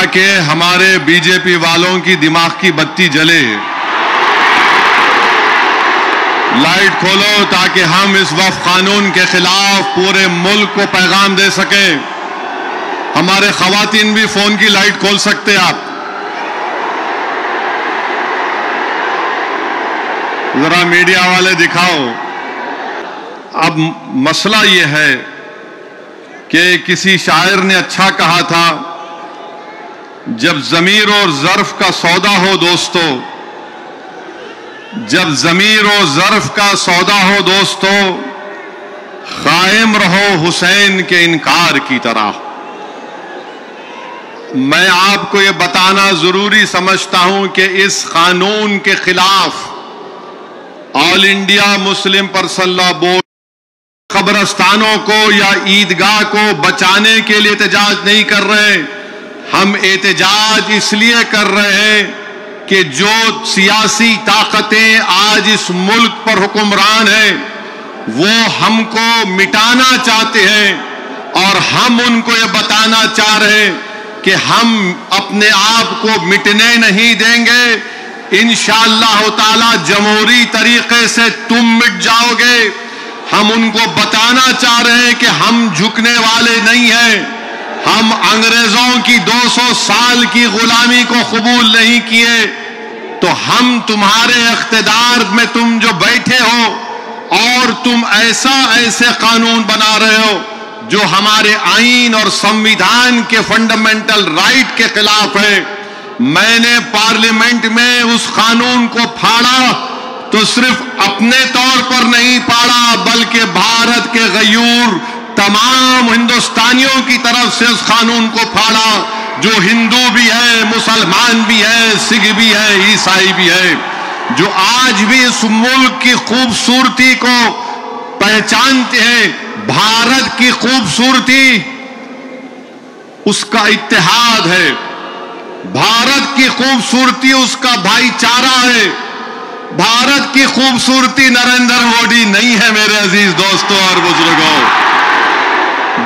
تاکہ ہمارے B J پی والوں کی دماغ کی بتی جلے. لائٹ کھولو تاکہ ہم اس وقف قانون کے خلاف پورے ملک کو پیغام دے سکیں. ہمارے خواتین بھی فون کی لائٹ کھول سکتے آپ. ذرا میڈیا والے دکھاؤ. اب مسئلہ یہ ہے کہ کسی شاعر نے اچھا کہا تھا، جب ضمیر اور ظرف کا سودا ہو دوستو، جب ضمیر و ظرف کا سودا ہو دوستو، قائم رہو حسین کے انکار کی طرح. میں آپ کو یہ بتانا ضروری سمجھتا ہوں کہ اس قانون کے خلاف آل انڈیا مسلم پرسنل لا بورڈ قبرستانوں کو یا عیدگاہ کو بچانے کے لیے احتجاج نہیں کر رہے. ہم احتجاج اس لیے کر رہے ہیں کہ جو سیاسی طاقتیں آج اس ملک پر حکمران ہیں وہ ہم کو مٹانا چاہتے ہیں، اور ہم ان کو یہ بتانا چاہ رہے ہیں کہ ہم اپنے آپ کو مٹنے نہیں دیں گے. انشاءاللہ تعالی جمہوری طریقے سے تم مٹ جاؤ گے. ہم ان کو بتانا چاہ رہے ہیں کہ ہم جھکنے والے نہیں ہیں. ہم انگریزوں کی 200 سال کی غلامی کو قبول نہیں کیے. تو ہم تمہارے اقتدار میں تم جو بیٹھے ہو اور تم ایسے قانون بنا رہے ہو جو ہمارے آئین اور سمویدھان کے فنڈامنٹل رائٹ کے خلاف ہے. میں نے پارلیمنٹ میں اس قانون کو پھاڑا تو صرف اپنے طور پر نہیں پھاڑا بلکہ بھارت کے غیور تمام ہندوستانیوں کی طرف سے اس قانون کو پھاڑا، جو ہندو بھی ہے، مسلمان بھی ہے، سکھ بھی ہے، عیسائی بھی ہے، جو آج بھی اس ملک کی خوبصورتی کو پہچانتے ہیں. بھارت کی خوبصورتی اس کا اتحاد ہے. بھارت کی خوبصورتی اس کا بھائی چارہ ہے. بھارت کی خوبصورتی نریندر مودی نہیں ہے میرے عزیز دوستوں اور بزرگوں.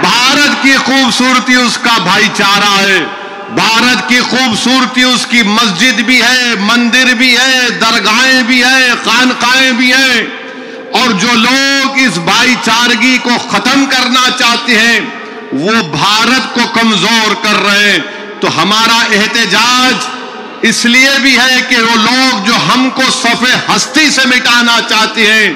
بھارت کی خوبصورتی اس کا بھائی چارہ ہے. بھارت کی خوبصورتی اس کی مسجد بھی ہے، مندر بھی ہے، درگاہیں بھی ہیں، خانقاہیں بھی ہیں. اور جو لوگ اس بھائی چارگی کو ختم کرنا چاہتے ہیں وہ بھارت کو کمزور کر رہے ہیں. تو ہمارا احتجاج اس لیے بھی ہے کہ وہ لوگ جو ہم کو صف ہستی سے مٹانا چاہتے ہیں،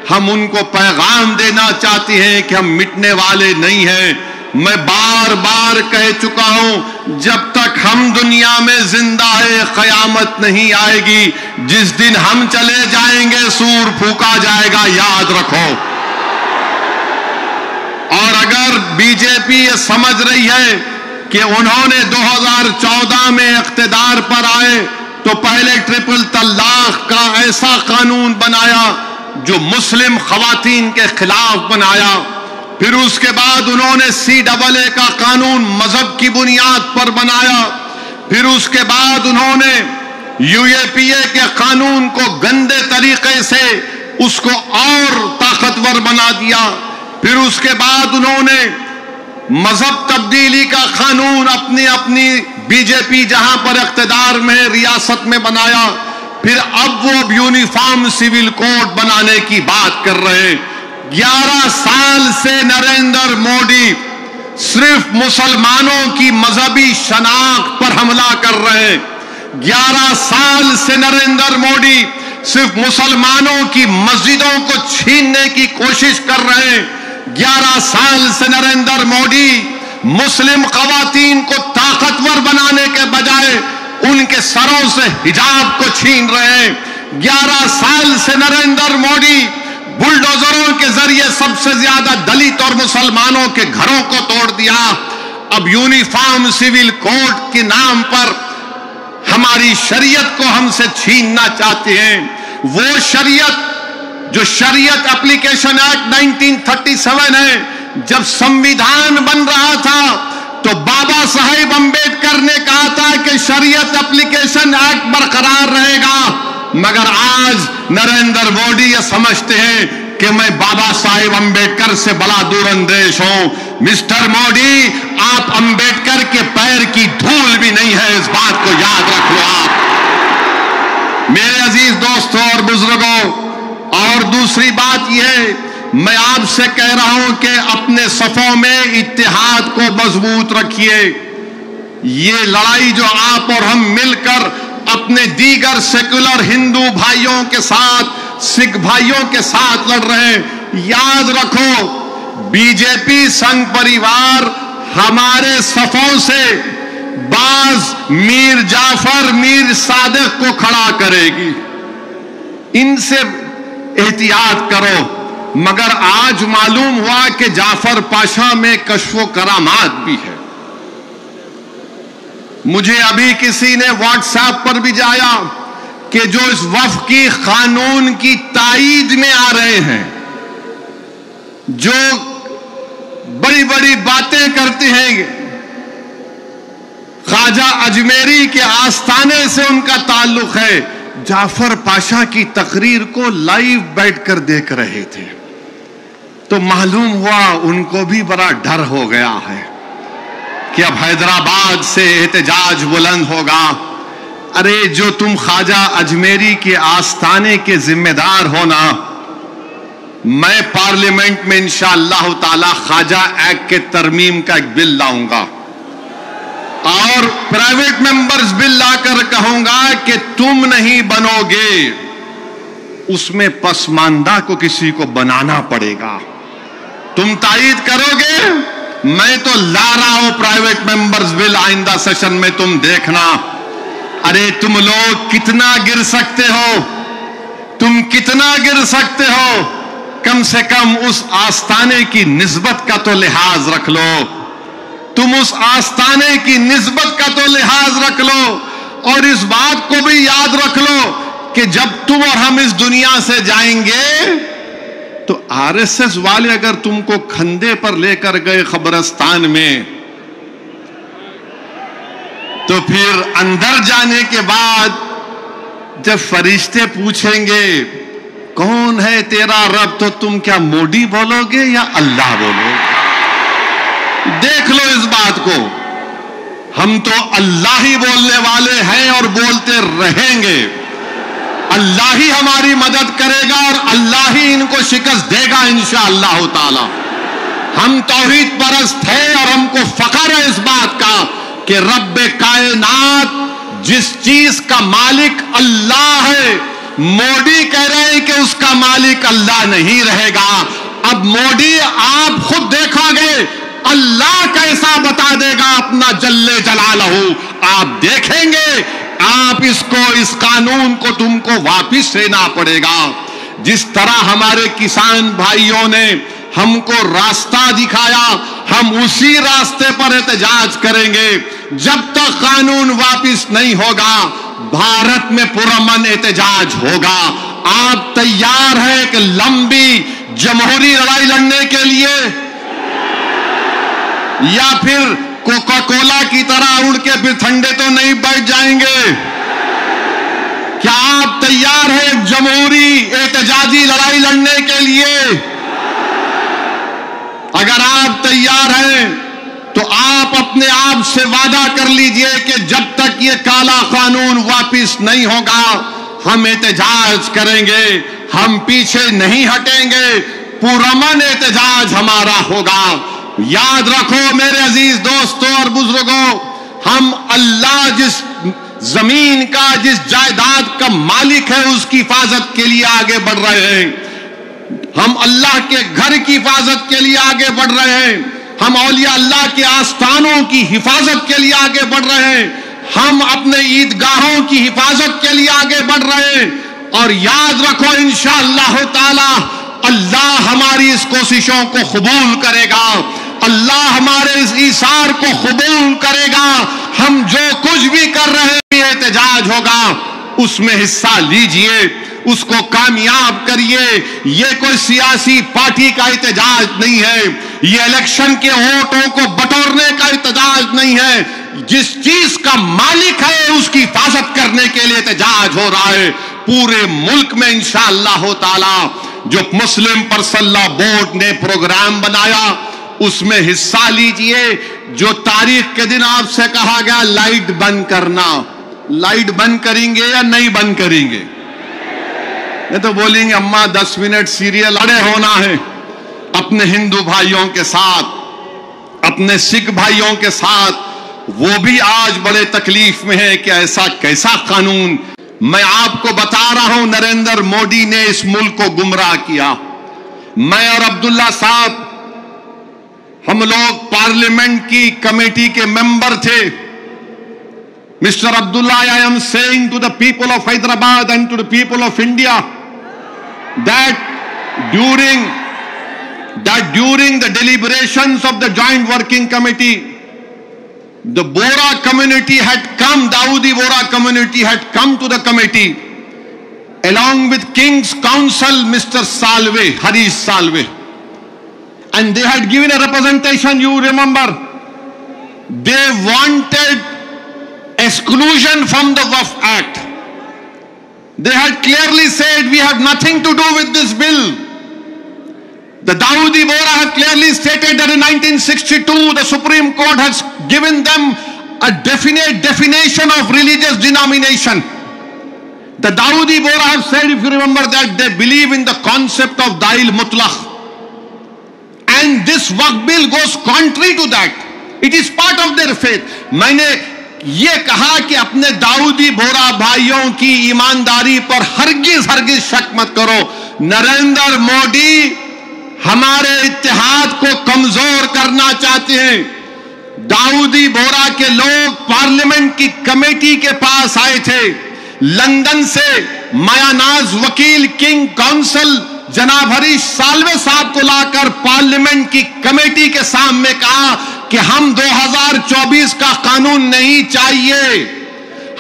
ہم ان کو پیغام دینا چاہتے ہیں کہ ہم مٹنے والے نہیں ہیں. میں بار بار کہہ چکا ہوں، جب تک ہم دنیا میں زندہ ہے قیامت نہیں آئے گی. جس دن ہم چلے جائیں گے سور پھونکا جائے گا، یاد رکھو. اور اگر بی جے پی یہ سمجھ رہی ہے کہ انہوں نے 2014 میں اقتدار پر آئے تو پہلے ٹرپل طلاق کا ایسا قانون بنایا جو مسلم خواتین کے خلاف بنایا، پھر اس کے بعد انہوں نے CAA کا قانون مذہب کی بنیاد پر بنایا، پھر اس کے بعد انہوں نے UAPA کے قانون کو گندے طریقے سے اس کو اور طاقتور بنا دیا، پھر اس کے بعد انہوں نے مذہب تبدیلی کا قانون اپنی بی جے پی جہاں پر اقتدار میں ریاست میں بنایا، پھر اب وہ یونیفارم سول کوڈ بنانے کی بات کر رہے ہیں. 11 سال سے نریندر مودی صرف مسلمانوں کی مذہبی شناخت پر حملہ کر رہے ہیں. 11 سال سے نریندر مودی صرف مسلمانوں کی مسجدوں کو چھیننے کی کوشش کر رہے ہیں. 11 سال سے نریندر مودی مسلم خواتین کو طاقتور بنانے کے بجائے ان کے سروں سے حجاب کو چھین رہے ہیں. 11 سال سے نریندر مودی بلڈوزروں کے ذریعے سب سے زیادہ دلت اور مسلمانوں کے گھروں کو توڑ دیا. اب یونیفارم سول کوڈ کے نام پر ہماری شریعت کو ہم سے چھیننا چاہتے ہیں. وہ شریعت جو شریعت اپلیکیشن ایکٹ 1937 ہے، جب سمویدھان بن رہا تھا تو بابا صاحب امبیڈکر نے کہا تھا کہ شریعت اپلیکیشن ایکٹ برقرار رہے گا، مگر آج نریندر مودی یہ سمجھتے ہیں کہ میں بابا صاحب امبیڈکر سے بڑا دور اندیش ہوں. مسٹر موڈی، آپ امبیڈکر کے پیر کی دھول بھی نہیں ہے، اس بات کو یاد رکھ لو آپ میرے عزیز دوستوں اور بزرگوں۔ اور دوسری بات یہ، میں آپ سے کہہ رہا ہوں کہ اپنے صفوں میں اتحاد کو مضبوط رکھیے۔ یہ لڑائی جو آپ اور ہم مل کر اپنے دیگر سیکولر ہندو بھائیوں کے ساتھ، سکھ بھائیوں کے ساتھ لڑ رہے ہیں، یاد رکھو بی جے پی سنگھ پریوار ہمارے صفوں سے بعض میر جعفر، میر صادق کو کھڑا کرے گی، ان سے احتیاط کرو۔ مگر آج معلوم ہوا کہ جعفر پاشا میں کشف و کرامات بھی ہے۔ مجھے ابھی کسی نے واٹس ایپ پر بھی جایا کہ جو اس وفقی قانون کی تائید میں آ رہے ہیں، جو بڑی بڑی باتیں کرتے ہیں، خواجہ اجمیری کے آستانے سے ان کا تعلق ہے، جعفر پاشا کی تقریر کو لائیو بیٹھ کر دیکھ رہے تھے، تو معلوم ہوا ان کو بھی بڑا ڈر ہو گیا ہے کہ اب حیدرآباد سے احتجاج بلند ہوگا۔ ارے جو تم خواجہ اجمیری کے آستانے کے ذمہ دار ہونا، میں پارلیمنٹ میں انشاءاللہ تعالی خواجہ ایکٹ کے ترمیم کا ایک بل لاؤں گا اور پرائیویٹ ممبرز بل لا کر کہوں گا کہ تم نہیں بنو گے، اس میں پسماندہ کو کسی کو بنانا پڑے گا۔ تم تائید کرو گے، میں تو لا رہا ہوں پرائیویٹ ممبرز بل، آئندہ سیشن میں تم دیکھنا۔ ارے تم لوگ کتنا گر سکتے ہو، تم کتنا گر سکتے ہو، کم سے کم اس آستانے کی نسبت کا تو لحاظ رکھ لو، تم اس آستانے کی نسبت کا تو لحاظ رکھ لو۔ اور اس بات کو بھی یاد رکھ لو کہ جب تم اور ہم اس دنیا سے جائیں گے تو آر ایس ایس والے اگر تم کو کھندے پر لے کر گئے قبرستان میں، تو پھر اندر جانے کے بعد جب فرشتے پوچھیں گے کون ہے تیرا رب، تو تم کیا موڈی بولو گے یا اللہ بولو گے؟ دیکھ لو اس بات کو، ہم تو اللہ ہی بولنے والے ہیں اور بولتے رہیں گے۔ اللہ ہی ہماری مدد کرے گا اور اللہ ہی ان کو شکست دے گا انشاءاللہ تعالی۔ ہم توحید پرست ہیں اور ہم کو فخر ہے اس بات کا کہ رب کائنات جس چیز کا مالک اللہ ہے، موڈی کہہ رہے ہیں کہ اس کا مالک اللہ نہیں رہے گا۔ اب موڈی آپ خود دیکھو گے اللہ کیسا بتا دے گا اپنا جل جلالہ، آپ دیکھیں گے۔ آپ اس قانون کو تم کو واپس لینا پڑے گا۔ جس طرح ہمارے کسان بھائیوں نے ہم کو راستہ دکھایا، ہم اسی راستے پر احتجاج کریں گے۔ جب تک قانون واپس نہیں ہوگا بھارت میں پرامن احتجاج ہوگا۔ آپ تیار ہیں کہ لمبی جمہوری لڑائی لڑنے کے لیے، یا پھر کوکا کولا کی طرح اڑ کے پھر ٹھنڈے تو نہیں بیٹھ جائیں گے؟ کیا آپ تیار ہیں جمہوری احتجاجی لڑائی لڑنے کے لیے؟ اگر آپ تیار ہیں تو آپ اپنے آپ سے وعدہ کر لیجئے کہ جب تک یہ کالا قانون واپس نہیں ہوگا ہم احتجاج کریں گے، ہم پیچھے نہیں ہٹیں گے، پرامن احتجاج ہمارا ہوگا۔ یاد رکھو میرے عزیز دوستوں اور بزرگوں، ہم اللہ جس زمین کا، جس جائیداد کا مالک ہے، اس کی حفاظت کے لیے آگے بڑھ رہے ہیں۔ ہم اللہ کے گھر کی حفاظت کے لیے آگے بڑھ رہے ہیں، ہم اولیاء اللہ کے آستانوں کی حفاظت کے لیے آگے بڑھ رہے ہیں، ہم اپنے عیدگاہوں کی حفاظت کے لیے آگے بڑھ رہے ہیں۔ اور یاد رکھو انشاءاللہ تعالی اللہ ہماری اس کوششوں کو قبول کرے گا، اللہ ہمارے اس ایثار کو قبول کرے گا۔ ہم جو کچھ بھی کر رہے ہیں احتجاج ہوگا، اس میں حصہ لیجئے، اس کو کامیاب کریے۔ یہ کوئی سیاسی پارٹی کا احتجاج نہیں ہے، یہ الیکشن کے ووٹوں کو بٹورنے کا احتجاج نہیں ہے، جس چیز کا مالک ہے اس کی حفاظت کرنے کے لیے احتجاج ہو رہا ہے۔ پورے ملک میں انشاءاللہ تعالی جو مسلم پرسنل لا بورڈ نے پروگرام بنایا، اس میں حصہ لیجئے. جو تاریخ کے دن آپ سے کہا گیا لائٹ بند کرنا، لائٹ بند کریں گے یا نہیں بند کریں گے؟ نہیں تو بولیں گے اماں 10 منٹ سیریل اڑے ہونا ہے. اپنے ہندو بھائیوں کے ساتھ، اپنے سکھ بھائیوں کے ساتھ، وہ بھی آج بڑے تکلیف میں ہے کہ ایسا کیسا قانون. میں آپ کو بتا رہا ہوں نریندر مودی نے اس ملک کو گمراہ کیا. میں اور عبداللہ صاحب ہم لوگ پارلیمنٹ کی کمیٹی کے ممبر تھے. Mr. Abdullah, I am saying to the people of Hyderabad and to the people of India that during the deliberations of the Joint Working Committee, the Bora community had come, Dawoodi Bora community had come to the committee along with King's Counsel, Mr. Salve, Harish Salve. And they had given a representation, you remember. They wanted exclusion from the Waqf Act. They had clearly said, we have nothing to do with this bill. The Dawoodi Bora have clearly stated that in 1962, the Supreme Court has given them a definite definition of religious denomination. The Dawoodi Bora have said, if you remember, that they believe in the concept of Dail Mutlaq. And this Waqf bill goes contrary to that. It is part of their faith. میں نے یہ کہا کہ اپنے داؤدی بورا بھائیوں کی ایمانداری پر ہرگز شک مت کرو. نریندر مودی ہمارے اتحاد کو کمزور کرنا چاہتے ہیں. داؤدی بورا کے لوگ پارلیمنٹ کی کمیٹی کے پاس آئے تھے. لندن سے میاناز وکیل کنگ کونسل جناب ہریش سالوے صاحب کو لا کر پارلیمنٹ کی کمیٹی کے سامنے کہا کہ ہم 2024 کا قانون نہیں چاہیے,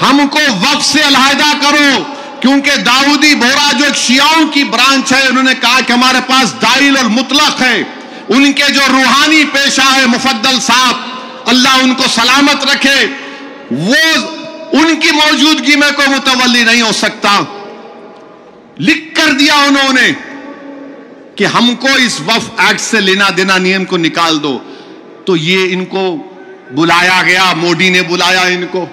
ہم کو وقف سے علیحدہ کرو. کیونکہ داؤدی بورا جو ایک شیعوں کی برانچ ہے, انہوں نے کہا کہ ہمارے پاس دائل اور مطلق ہے. ان کے جو روحانی پیشہ ہے مفضل صاحب, اللہ ان کو سلامت رکھے, وہ ان کی موجودگی میں کوئی متولی نہیں ہو سکتا. لکھ کر دیا انہوں نے کہ ہم کو اس وقف ایکٹ سے لینا دینا نیم کو نکال دو. تو یہ ان کو بلایا گیا, مودی نے بلایا ان کو,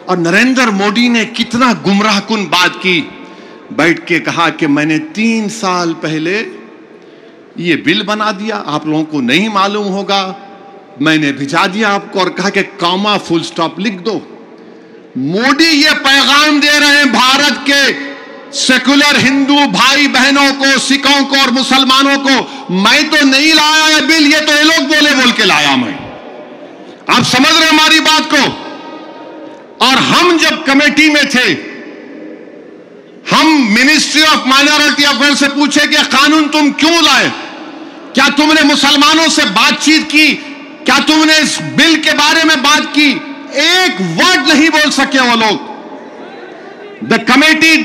اور نریندر مودی نے کتنا گمراہ کن بات کی. بیٹھ کے کہا کہ میں نے 3 سال پہلے یہ بل بنا دیا, آپ لوگوں کو نہیں معلوم ہوگا, میں نے بھیجا دیا آپ کو, اور کہا کہ کاما فل سٹاپ لکھ دو. مودی یہ پیغام دے رہے ہیں بھارت کے سیکولر ہندو بھائی بہنوں کو, سکھوں کو اور مسلمانوں کو, میں تو نہیں لایا یہ بل, یہ تو یہ لوگ بول کے لایا میں. آپ سمجھ رہے ہماری بات کو. اور ہم جب کمیٹی میں تھے, ہم منسٹری آف مائنورٹی افیئر سے پوچھے کہ قانون تم کیوں لائے, کیا تم نے مسلمانوں سے بات چیت کی, کیا تم نے اس بل کے بارے میں بات کی؟ ایک ورڈ نہیں بول سکے وہ لوگ. The committee,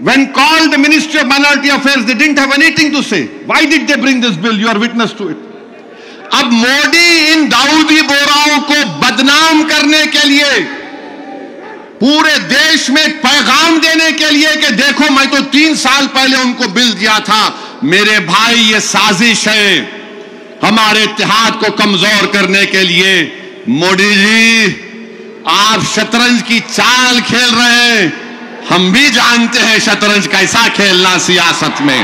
when called the Ministry of Minority Affairs, they didn't have anything to say. Why did they bring this bill? You are witness to it. اب مودی ان داؤدی بوراؤں کو بدنام کرنے کے لیے, پورے دیش میں پیغام دینے کے لیے کہ دیکھو میں تو 3 سال پہلے ان کو بل دیا تھا. میرے بھائی یہ سازش ہے ہمارے اتحاد کو کمزور کرنے کے لیے. مودی جی آپ شطرنج کی چال کھیل رہے ہیں, ہم بھی جانتے ہیں شطرنج کیسا کھیلنا سیاست میں.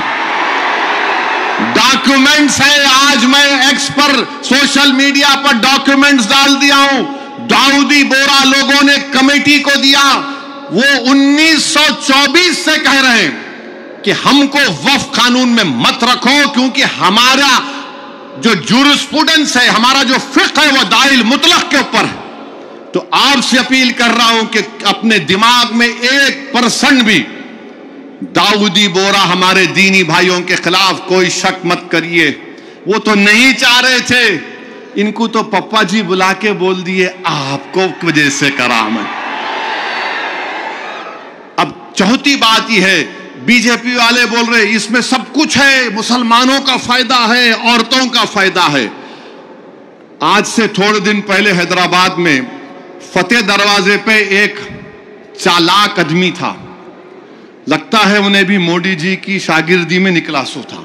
ڈاکیومنٹس ہے, آج میں ایکس پر سوشل میڈیا پر ڈاکیومنٹس ڈال دیا ہوں. داؤدی بورا لوگوں نے کمیٹی کو دیا, وہ 1924 سے کہہ رہے ہیں کہ ہم کو وقف قانون میں مت رکھو, کیونکہ ہمارا جو جورسپروڈنس ہے, ہمارا جو فقہ ہے وہ دائل مطلق کے اوپر ہے. تو آپ سے اپیل کر رہا ہوں کہ اپنے دماغ میں 1% بھی داؤدی بورا ہمارے دینی بھائیوں کے خلاف کوئی شک مت کریے. وہ تو نہیں چاہ رہے تھے, ان کو تو پپا جی بلا کے بول دیے آپ کو وجہ سے کرا میں. اب چوتھی بات یہ ہے, بی جے پی والے بول رہے اس میں سب کچھ ہے, مسلمانوں کا فائدہ ہے, عورتوں کا فائدہ ہے. آج سے تھوڑے دن پہلے حیدرآباد میں فتح دروازے پہ ایک چالاک آدمی تھا, لگتا ہے انہیں بھی مودی جی کی شاگردی میں نکلا سو تھا.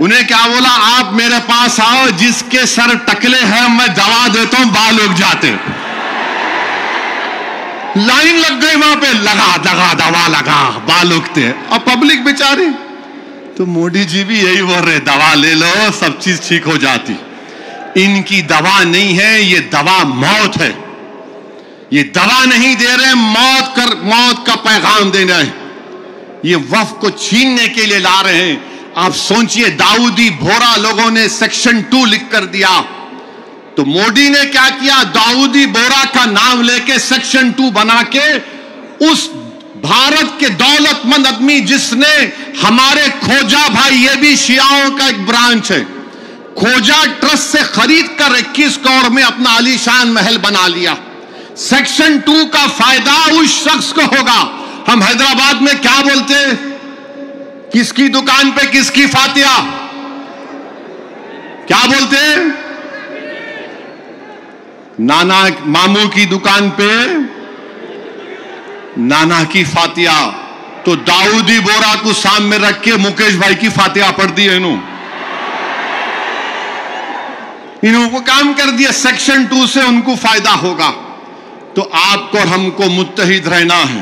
انہیں کیا بولا؟ آپ میرے پاس آؤ، جس کے سر ٹکلے ہیں میں دوا دیتا ہوں، بال اگ جاتے۔ لائن لگ گئی وہاں پہ، لگا دوا لگا، بال اگتے۔ اور پبلک بیچاری، تو مودی جی بھی یہی بول رہے، دوا لے لو سب چیز ٹھیک ہو جاتی۔ ان کی دوا نہیں ہے، یہ دوا موت ہے۔ یہ دوا نہیں دے رہے، موت کا پیغام دینا ہے۔ یہ وقف کو چھیننے کے لیے لا رہے ہیں۔ آپ سوچئے، داؤدی بورا لوگوں نے سیکشن 2 لکھ کر دیا، تو مودی نے کیا کیا؟ داؤدی بورا کا نام لے کے سیکشن 2 بنا کے اس بھارت کے دولت مند آدمی جس نے ہمارے کھوجا بھائی، یہ بھی شیعوں کا ایک برانچ ہے، کھوجا ٹرسٹ سے خرید کر 21 کروڑ میں اپنا عالی شان محل بنا لیا۔ سیکشن 2 کا فائدہ اس شخص کو ہوگا۔ ہم حیدرآباد میں کیا بولتے؟ کس کی دکان پہ کس کی فاتحہ؟ کیا بولتے؟ نانا ماموں کی دکان پہ نانا کی فاتحہ۔ تو داؤدی بورا کو سامنے رکھ کے مکیش بھائی کی فاتحہ پڑھ دی ہے انہوں کو کام کر دیا۔ سیکشن 2 سے ان کو فائدہ ہوگا۔ تو آپ کو اور ہم کو متحد رہنا ہے،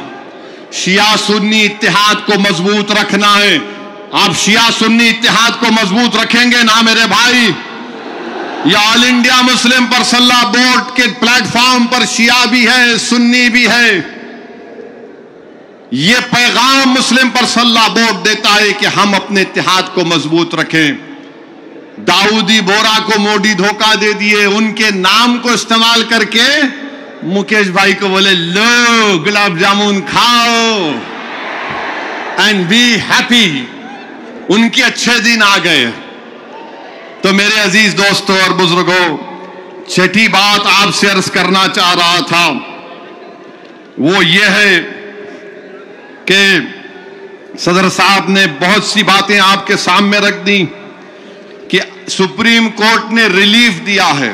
شیعہ سنی اتحاد کو مضبوط رکھنا ہے۔ آپ شیعہ سنی اتحاد کو مضبوط رکھیں گے نا میرے بھائی؟ یہ All India Muslim Personal Law Board کے پلیٹ فارم پر شیعہ بھی ہے، سنی بھی ہے۔ یہ پیغام مسلم پرسنل لاء بورڈ دیتا ہے کہ ہم اپنے اتحاد کو مضبوط رکھیں۔ داؤدی بورا کو مودی دھوکہ دے دیے، ان کے نام کو استعمال کر کے مکیش بھائی کو بولے لو گلاب جامن کھاؤ اینڈ بی ہیپی۔ ان کے اچھے دن آ گئے۔ تو میرے عزیز دوستوں اور بزرگوں، چھٹی بات آپ سے عرض کرنا چاہ رہا تھا وہ یہ ہے کہ صدر صاحب نے بہت سی باتیں آپ کے سامنے رکھ دی کہ سپریم کورٹ نے ریلیف دیا ہے،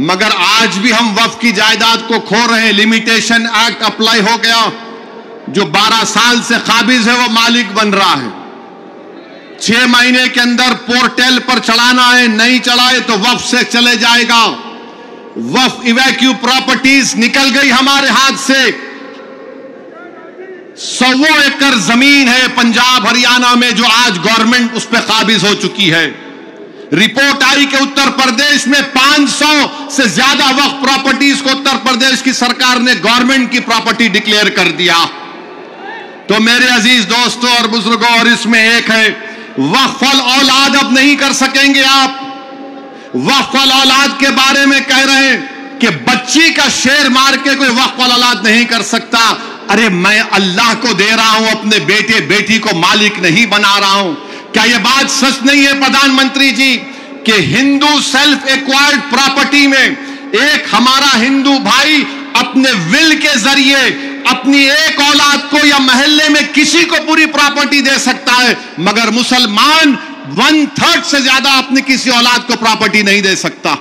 مگر آج بھی ہم وقف کی جائیداد کو کھو رہے ہیں۔ لمیٹیشن ایکٹ اپلائی ہو گیا، جو 12 سال سے قابض ہے وہ مالک بن رہا ہے۔ 6 مہینے کے اندر پورٹل پر چڑھانا ہے، نہیں چڑھائے تو وقف سے چلے جائے گا۔ وقف ایویکیو پراپرٹیز نکل گئی ہمارے ہاتھ سے۔ 100 ایکڑ زمین ہے پنجاب ہریانہ میں جو آج گورنمنٹ اس پہ قابض ہو چکی ہے۔ رپورٹ آئی کہ اتر پردیش میں 500 سے زیادہ وقف پراپرٹیز کو اتر پردیش کی سرکار نے گورنمنٹ کی پراپرٹی ڈکلیئر کر دیا۔ تو میرے عزیز دوستوں اور بزرگوں، اور اس میں ایک ہے وقف الاولاد اب نہیں کر سکیں گے آپ۔ وقف الاولاد کے بارے میں کہہ رہے ہیں کہ بچی کا شیر مار کے کوئی وقف الاولاد نہیں کر سکتا۔ ارے میں اللہ کو دے رہا ہوں، اپنے بیٹے بیٹی کو مالک نہیں بنا رہا ہوں۔ کیا یہ بات سچ نہیں ہے پردھان منتری جی کہ ہندو سیلف ایکوائرڈ پراپرٹی میں ایک ہمارا ہندو بھائی اپنے ول کے ذریعے اپنی ایک اولاد کو یا محلے میں کسی کو پوری پراپرٹی دے سکتا ہے، مگر مسلمان 1/3 سے زیادہ اپنی کسی اولاد کو پراپرٹی نہیں دے سکتا۔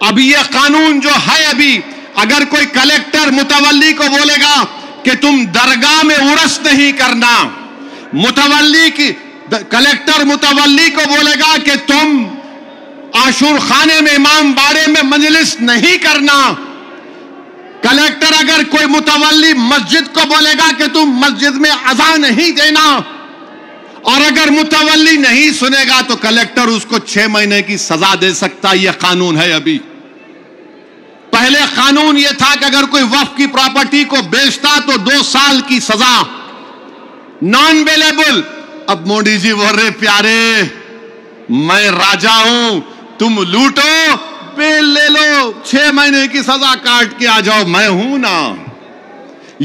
ابھی یہ قانون جو ہے، ابھی اگر کوئی کلیکٹر متولی کو بولے گا کہ تم درگاہ میں عرس نہیں کرنا، کلیکٹر متولی کو بولے گا کہ تم عاشور خانے میں امام باڑے میں مجلس نہیں کرنا، کلیکٹر اگر کوئی متولی مسجد کو بولے گا کہ تم مسجد میں اذان نہیں دینا، اور اگر متولی نہیں سنے گا تو کلیکٹر اس کو 6 مہینے کی سزا دے سکتا۔ یہ قانون ہے ابھی۔ پہلے قانون یہ تھا کہ اگر کوئی وقف کی پراپرٹی کو بیچتا تو 2 سال کی سزا، نان بیلیبل۔ اب مودی جی بول رہے پیارے میں راجا ہوں، تم لوٹو بیل لے لو، 6 مہینے کی سزا کاٹ کے آ جاؤ، میں ہوں نا۔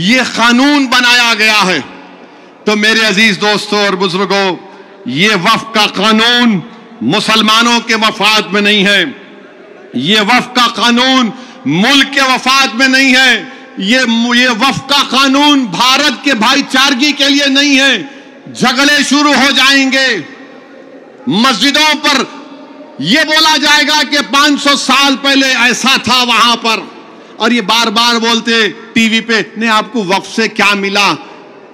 یہ قانون بنایا گیا ہے۔ تو میرے عزیز دوستوں اور بزرگوں، یہ وقف کا قانون مسلمانوں کے مفاد میں نہیں ہے، یہ وقف کا قانون ملک کے مفاد میں نہیں ہے، یہ وقف کا قانون بھارت کے بھائی چارگی کے لیے نہیں ہے۔ جھگڑے شروع ہو جائیں گے، مسجدوں پر یہ بولا جائے گا کہ 500 سال پہلے ایسا تھا وہاں پر، اور یہ بار بار بولتے ٹی وی پہ نہیں آپ کو وقف سے کیا ملا۔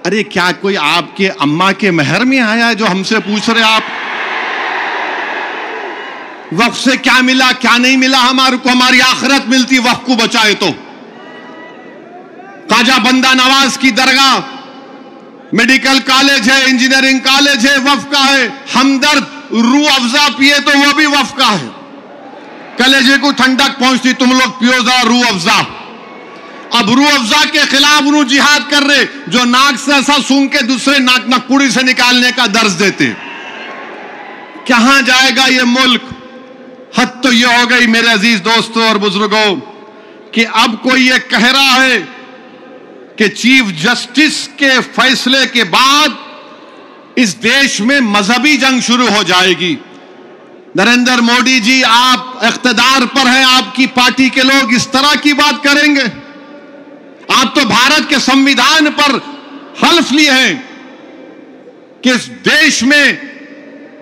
ارے کیا کوئی آپ کے اماں کے مہر میں آیا ہے جو ہم سے پوچھ رہے آپ؟ وقف سے کیا ملا کیا نہیں ملا ہمارے کو، ہماری آخرت ملتی وقف کو بچائے تو۔ خواجہ بندہ نواز کی درگاہ، میڈیکل کالج ہے، انجینئرنگ کالج ہے، وقف کا ہے۔ ہمدرد روح افزا پیے تو وہ بھی وقف کا ہے۔ کلیجے کو ٹھنڈک پہنچتی، تم لوگ پیو ذرا روح افزا۔ اب روح افزا کے خلاف انہوں جہاد کر رہے جو ناک سے ایسا سونگ کے دوسرے ناک نکپوڑی سے نکالنے کا درس دیتے۔ کہاں جائے گا یہ ملک؟ حد تو یہ ہو گئی میرے عزیز دوستوں اور بزرگوں کہ اب کوئی یہ کہہ رہا ہے کہ چیف جسٹس کے فیصلے کے بعد اس دیش میں مذہبی جنگ شروع ہو جائے گی۔ نریندر مودی جی، آپ اقتدار پر ہیں، آپ کی پارٹی کے لوگ اس طرح کی بات کریں گے؟ آپ تو بھارت کے سمویدھان پر حلف لیے ہیں کہ اس دیش میں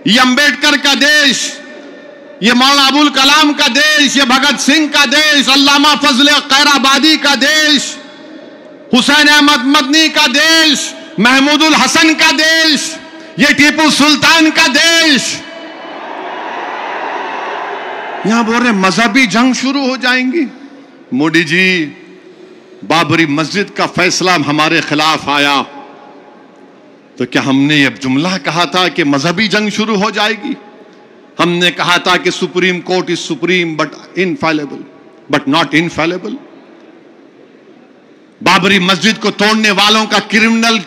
یہ امبیڈکر کا دیش، یہ مولانا ابوالکلام کا دیش، یہ بھگت سنگھ کا دیش، علامہ فضل خیرآبادی کا دیش، حسین احمد مدنی کا دیش، محمود الحسن کا دیش، یہ ٹیپو سلطان کا دیش۔ یہاں بول رہے مذہبی جنگ شروع ہو جائیں گی۔ مودی جی، بابری مسجد کا فیصلہ ہمارے خلاف آیا تو کیا ہم نے یہ جملہ کہا تھا کہ مذہبی جنگ شروع ہو جائے گی؟ ہم نے کہا تھا کہ supreme court is supreme but infallible, but not infallible. Babri مسجد کو توڑنے والوں کا کرمنل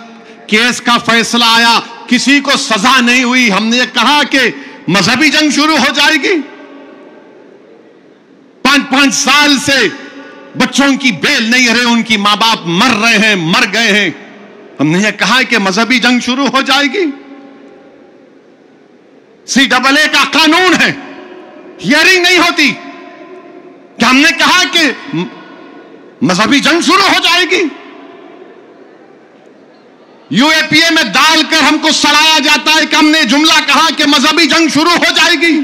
کیس کا فیصلہ آیا، کسی کو سزا نہیں ہوئی، ہم نے کہا کہ مذہبی جنگ شروع ہو جائے گی۔ 5 سال سے بچوں کی بیل نہیں رہے، ان کی ماں باپ مر رہے ہیں، مر گئے ہیں، ہم نے یہ کہا کہ مذہبی جنگ شروع ہو جائے گی۔ CAA کا قانون ہے، ہیئرنگ نہیں ہوتی، کیا ہم نے کہا کہ مذہبی جنگ شروع ہو جائے گی؟ UAPA میں ڈال کر ہم کو سڑایا جاتا ہے کہ ہم نے جملہ کہا کہ مذہبی جنگ شروع ہو جائے گی۔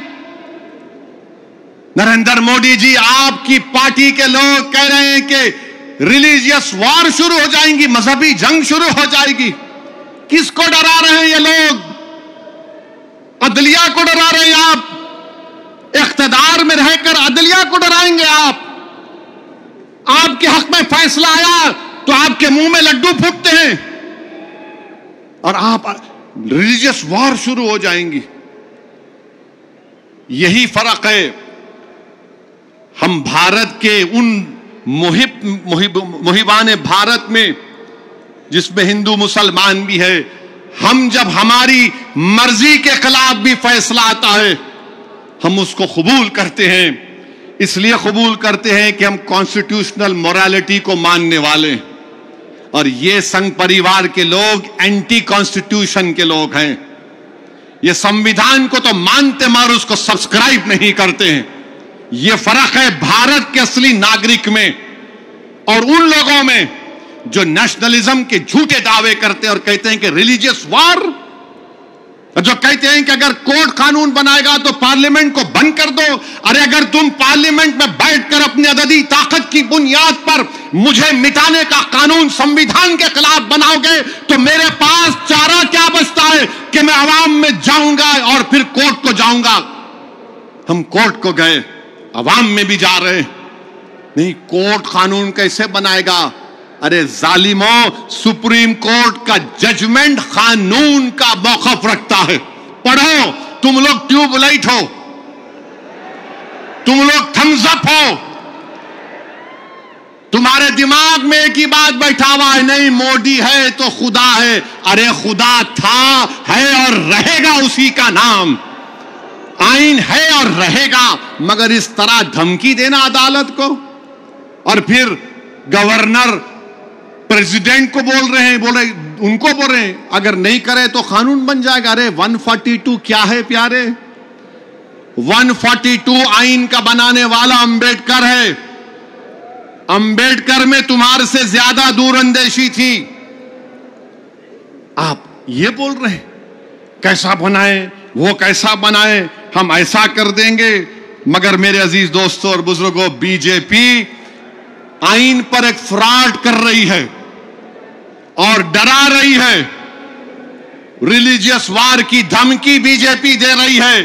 نریندر مودی جی، آپ کی پارٹی کے لوگ کہہ رہے ہیں کہ ریلیجیس وار شروع ہو جائیں گی، مذہبی جنگ شروع ہو جائے گی۔ کس کو ڈرا رہے ہیں یہ لوگ؟ عدلیہ کو ڈرا رہے ہیں آپ؟ اقتدار میں رہ کر عدلیہ کو ڈرائیں گے آپ؟ آپ کے حق میں فیصلہ آیا تو آپ کے منہ میں لڈو پھوٹتے ہیں اور آپ ریلیجیس وار شروع ہو جائیں گی۔ یہی فرق ہے ہم بھارت کے ان محبان بھارت میں جس میں ہندو مسلمان بھی ہے، ہم جب ہماری مرضی کے خلاف بھی فیصلہ آتا ہے ہم اس کو قبول کرتے ہیں۔ اس لیے قبول کرتے ہیں کہ ہم کانسٹیٹیوشنل مورالیٹی کو ماننے والے ہیں، اور یہ سنگھ پریوار کے لوگ اینٹی کانسٹیٹیوشن کے لوگ ہیں۔ یہ سمویدھان کو تو مانتے مگر اس کو سبسکرائب نہیں کرتے ہیں۔ یہ فرق ہے بھارت کے اصلی ناگرک میں اور ان لوگوں میں جو نیشنلزم کے جھوٹے دعوے کرتے اور کہتے ہیں کہ ریلیجیس وار، جو کہتے ہیں کہ اگر کوڈ قانون بنائے گا تو پارلیمنٹ کو بند کر دو۔ ارے اگر تم پارلیمنٹ میں بیٹھ کر اپنی عددی طاقت کی بنیاد پر مجھے مٹانے کا قانون سمویدھان کے خلاف بناؤ گے تو میرے پاس چارہ کیا بچتا ہے کہ میں عوام میں جاؤں گا اور پھر کورٹ کو جاؤں گا۔ ہم کورٹ کو گئے، عوام میں بھی جا رہے نہیں۔ کورٹ قانون کیسے بنائے گا؟ ارے ظالموں، سپریم کورٹ کا ججمنٹ قانون کا موقف رکھتا ہے۔ پڑھو، تم لوگ ٹیوب لائٹ ہو، تم لوگ تھمز اپ ہو، تمہارے دماغ میں ایک ہی بات بیٹھا ہوا ہے، نہیں مودی ہے تو خدا ہے۔ ارے خدا تھا، ہے اور رہے گا اسی کا نام، آئین ہے اور رہے گا، مگر اس طرح دھمکی دینا عدالت کو۔ اور پھر گورنر پریزیڈنٹ کو بول رہے ہیں، ان کو بول رہے ہیں اگر نہیں کرے تو قانون بن جائے گا۔ ارے 142 کیا ہے پیارے؟ 142 آئین کا بنانے والا امبیڈکر ہے۔ امبیڈکر میں تمہارے سے زیادہ دور اندیشی تھی، آپ یہ بول رہے ہیں کیسا بنائے، وہ کیسا بنائے، ہم ایسا کر دیں گے۔ مگر میرے عزیز دوستوں اور بزرگوں، بی جے پی آئین پر ایک فراڈ کر رہی ہے اور ڈرا رہی ہے، ریلیجیس وار کی دھمکی بی جے پی دے رہی ہے۔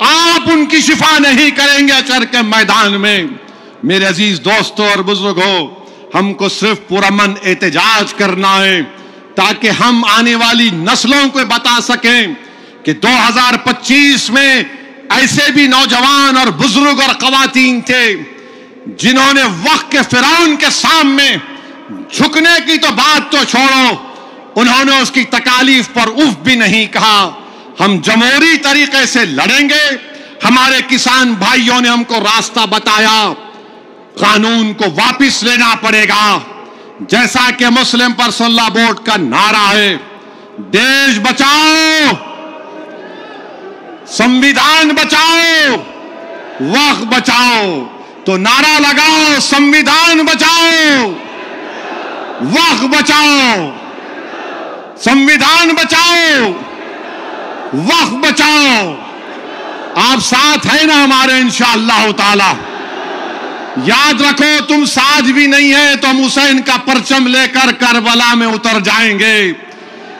آپ ان کی شفا نہیں کریں گے حشر کے میدان میں۔ میرے عزیز دوستوں اور بزرگوں، ہم کو صرف پرامن احتجاج کرنا ہے تاکہ ہم آنے والی نسلوں کو بتا سکیں کہ 2025 میں ایسے بھی نوجوان اور بزرگ اور خواتین تھے جنہوں نے وقت کے فرعون کے سامنے جھکنے کی تو بات تو چھوڑو، انہوں نے اس کی تکالیف پر اف بھی نہیں کہا۔ ہم جمہوری طریقے سے لڑیں گے، ہمارے کسان بھائیوں نے ہم کو راستہ بتایا، قانون کو واپس لینا پڑے گا، جیسا کہ مسلم پرسنل لا بورڈ کا نعرہ ہے، دیش بچاؤ، سنویدھان بچاؤ، وقت بچاؤ۔ تو نعرہ لگاؤ، سنویدھان بچاؤ، وقت بچاؤ، سنویدھان بچاؤ، وقت بچاؤ۔ آپ ساتھ ہیں نا ہمارے انشاءاللہ تعالی؟ یاد رکھو، تم ساتھ بھی نہیں ہے تو ہم حسین کا پرچم لے کر کربلا میں اتر جائیں گے،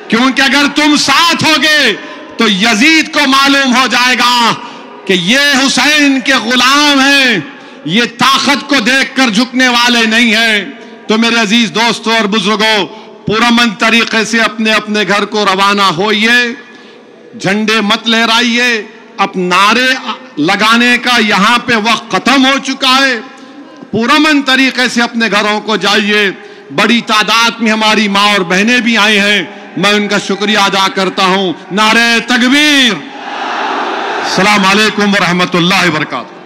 کیونکہ اگر تم ساتھ ہوگے تو یزید کو معلوم ہو جائے گا کہ یہ حسین کے غلام ہیں، یہ طاقت کو دیکھ کر جھکنے والے نہیں ہیں۔ تو میرے عزیز دوستوں اور بزرگوں، پرامن طریقے سے اپنے اپنے گھر کو روانہ ہوئیے، جھنڈے مت لہرائیے، اب نعرے لگانے کا یہاں پہ وقت ختم ہو چکا ہے، پرامن طریقے سے اپنے گھروں کو جائیے۔ بڑی تعداد میں ہماری ماں اور بہنیں بھی آئے ہیں، میں ان کا شکریہ ادا کرتا ہوں۔ نعرہ تکبیر! السلام علیکم ورحمۃ اللہ وبرکاتہ۔